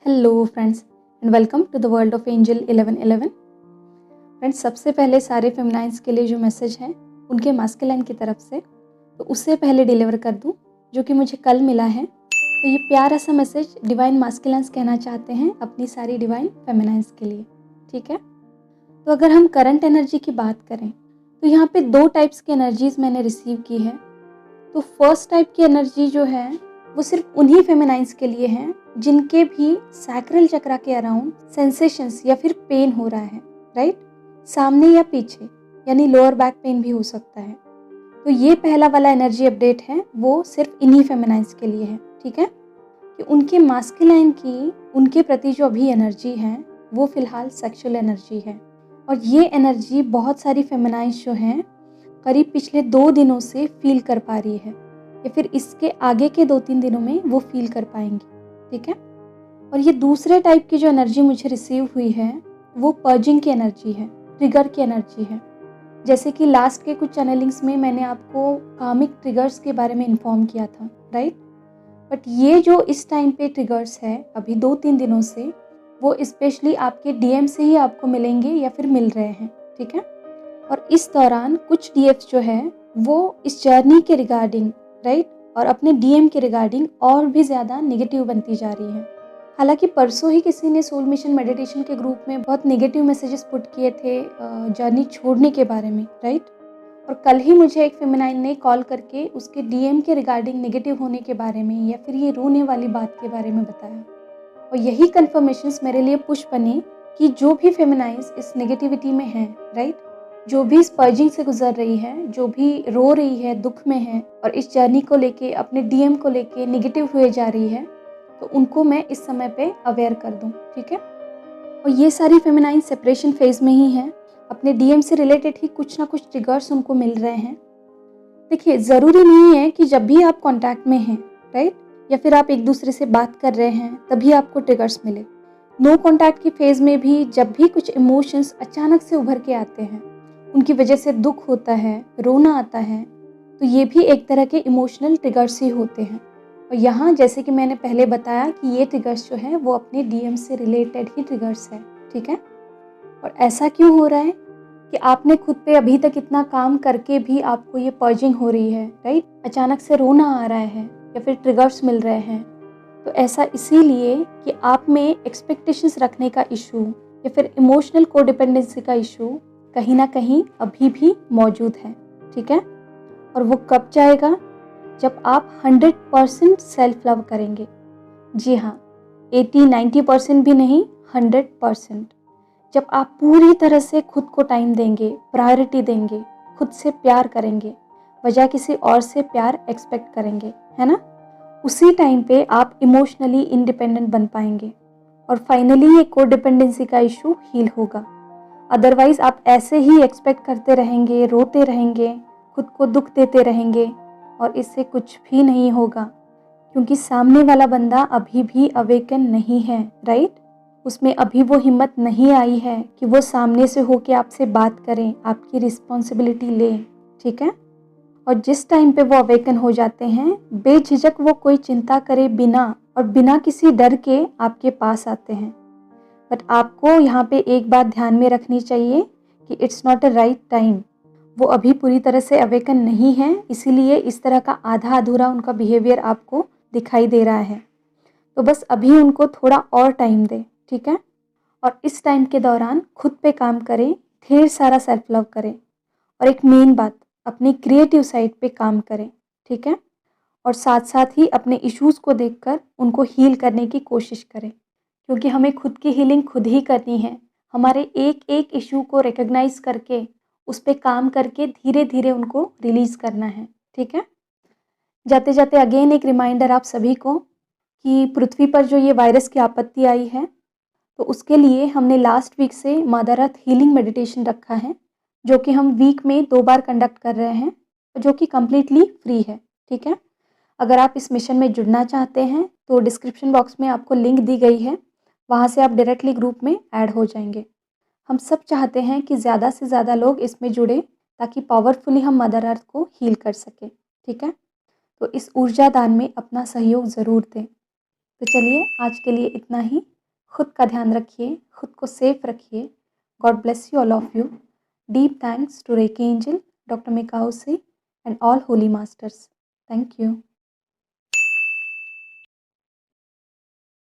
Hello friends and welcome to the world of angel 1111। Friends, सबसे पहले सारे फेमिनाइंस के लिए जो मैसेज है उनके मास्कुलाइन की तरफ से तो उससे पहले डिलीवर कर दूं जो कि मुझे कल मिला है। तो ये प्यारा सा मैसेज डिवाइन मास्कुलाइंस कहना चाहते हैं अपनी सारी डिवाइन फेमिनाइंस के लिए। ठीक है, तो अगर हम करंट एनर्जी की बात करें तो यहाँ पे दो टाइप्स की एनर्जीज मैंने रिसीव की है। तो फर्स्ट टाइप की एनर्जी जो है वो सिर्फ उन्हीं फेमिनाइंस के लिए है जिनके भी सैक्रल चक्रा के अराउंड सेंसेशंस या फिर पेन हो रहा है, राइट, सामने या पीछे, यानी लोअर बैक पेन भी हो सकता है। तो ये पहला वाला एनर्जी अपडेट है, वो सिर्फ इन्हीं फेमिनाइंस के लिए है। ठीक है, कि उनके मास्कुलाइन की उनके प्रति जो अभी एनर्जी है वो फिलहाल सेक्सुअल एनर्जी है। और ये एनर्जी बहुत सारी फेमिनाइंस जो हैं करीब पिछले 2 दिनों से फील कर पा रही है, या फिर इसके आगे के 2-3 दिनों में वो फील कर पाएंगी। ठीक है, और ये दूसरे टाइप की जो एनर्जी मुझे रिसीव हुई है वो पर्जिंग की एनर्जी है, ट्रिगर की एनर्जी है। जैसे कि लास्ट के कुछ चैनलिंग्स में मैंने आपको कामिक ट्रिगर्स के बारे में इन्फॉर्म किया था, राइट। बट ये जो इस टाइम पे ट्रिगर्स है अभी 2-3 दिनों से, वो स्पेशली आपके डीएम से ही आपको मिलेंगे या फिर मिल रहे हैं। ठीक है, और इस दौरान कुछ डीएफ्स जो है वो इस जर्नी के रिगार्डिंग, राइट, और अपने डीएम के रिगार्डिंग और भी ज़्यादा नेगेटिव बनती जा रही है। हालांकि परसों ही किसी ने सोल मिशन मेडिटेशन के ग्रुप में बहुत नेगेटिव मैसेजेस पुट किए थे जर्नी छोड़ने के बारे में, राइट। और कल ही मुझे एक फेमिनाइन ने कॉल करके उसके डीएम के रिगार्डिंग नेगेटिव होने के बारे में या फिर ये रोने वाली बात के बारे में बताया। और यही कन्फर्मेशंस मेरे लिए पुश बनी कि जो भी फेमिनाइंस इस नेगेटिविटी में है, राइट, जो भी इस पर्जिंग से गुजर रही है, जो भी रो रही है, दुख में है और इस जर्नी को लेके अपने डीएम को लेके नेगेटिव हुए जा रही है, तो उनको मैं इस समय पे अवेयर कर दूं। ठीक है, और ये सारी फेमिनाइन सेपरेशन फेज में ही हैं, अपने डीएम से रिलेटेड ही कुछ ना कुछ ट्रिगर्स उनको मिल रहे हैं। देखिए, ज़रूरी नहीं है कि जब भी आप कांटेक्ट में हैं, राइट, या फिर आप एक दूसरे से बात कर रहे हैं तभी आपको ट्रिगर्स मिले। नो कांटेक्ट की फेज में भी जब भी कुछ इमोशंस अचानक से उभर के आते हैं, उनकी वजह से दुख होता है, रोना आता है, तो ये भी एक तरह के इमोशनल ट्रिगर्स ही होते हैं। और यहाँ जैसे कि मैंने पहले बताया कि ये ट्रिगर्स जो हैं वो अपने डीएम से रिलेटेड ही ट्रिगर्स है। ठीक है, और ऐसा क्यों हो रहा है कि आपने खुद पे अभी तक इतना काम करके भी आपको ये पर्जिंग हो रही है, राइट, अचानक से रोना आ रहा है या फिर ट्रिगर्स मिल रहे हैं। तो ऐसा इसीलिए कि आप में एक्सपेक्टेशंस रखने का इशू या फिर इमोशनल कोडिपेंडेंसी का इशू कहीं ना कहीं अभी भी मौजूद है। ठीक है, और वो कब जाएगा? जब आप 100% सेल्फ लव करेंगे। जी हाँ, 80-90% भी नहीं, 100%। जब आप पूरी तरह से खुद को टाइम देंगे, प्रायोरिटी देंगे, खुद से प्यार करेंगे, बजाय किसी और से प्यार एक्सपेक्ट करेंगे, है ना, उसी टाइम पे आप इमोशनली इंडिपेंडेंट बन पाएंगे और फाइनली ये कोडिपेंडेंसी का इशू हील होगा। अदरवाइज आप ऐसे ही एक्सपेक्ट करते रहेंगे, रोते रहेंगे, खुद को दुख देते रहेंगे और इससे कुछ भी नहीं होगा, क्योंकि सामने वाला बंदा अभी भी अवेकन नहीं है, राइट। उसमें अभी वो हिम्मत नहीं आई है कि वो सामने से होके आपसे बात करें, आपकी रिस्पॉन्सिबिलिटी लें। ठीक है, और जिस टाइम पे वो अवेकन हो जाते हैं, बेझिझक वो कोई चिंता करे बिना और बिना किसी डर के आपके पास आते हैं। बट आपको यहाँ पे एक बात ध्यान में रखनी चाहिए कि it's not a right time. वो अभी पूरी तरह से अवेकन नहीं है, इसीलिए इस तरह का आधा अधूरा उनका बिहेवियर आपको दिखाई दे रहा है। तो बस अभी उनको थोड़ा और टाइम दें। ठीक है, और इस टाइम के दौरान खुद पे काम करें, ढेर सारा सेल्फ लव करें और एक मेन बात, अपनी क्रिएटिव साइड पे काम करें। ठीक है, और साथ साथ ही अपने इश्यूज़ को देखकर उनको हील करने की कोशिश करें, क्योंकि हमें खुद की हीलिंग खुद ही करनी है। हमारे एक एक इशू को रिकॉग्नाइज करके उस पर काम करके धीरे धीरे उनको रिलीज़ करना है। ठीक है, जाते जाते अगेन एक रिमाइंडर आप सभी को कि पृथ्वी पर जो ये वायरस की आपत्ति आई है, तो उसके लिए हमने लास्ट वीक से मदर अर्थ हीलिंग मेडिटेशन रखा है, जो कि हम वीक में 2 बार कंडक्ट कर रहे हैं, जो कि कम्प्लीटली फ्री है। ठीक है, अगर आप इस मिशन में जुड़ना चाहते हैं तो डिस्क्रिप्शन बॉक्स में आपको लिंक दी गई है, वहाँ से आप डायरेक्टली ग्रुप में ऐड हो जाएंगे। हम सब चाहते हैं कि ज़्यादा से ज़्यादा लोग इसमें जुड़े, ताकि पावरफुली हम मदर अर्थ को हील कर सकें। ठीक है, तो इस ऊर्जा दान में अपना सहयोग ज़रूर दें। तो चलिए आज के लिए इतना ही। खुद का ध्यान रखिए, खुद को सेफ रखिए। God bless you all of you. Deep thanks to Reiki angel, doctor Mikao सी and all holy masters. Thank you.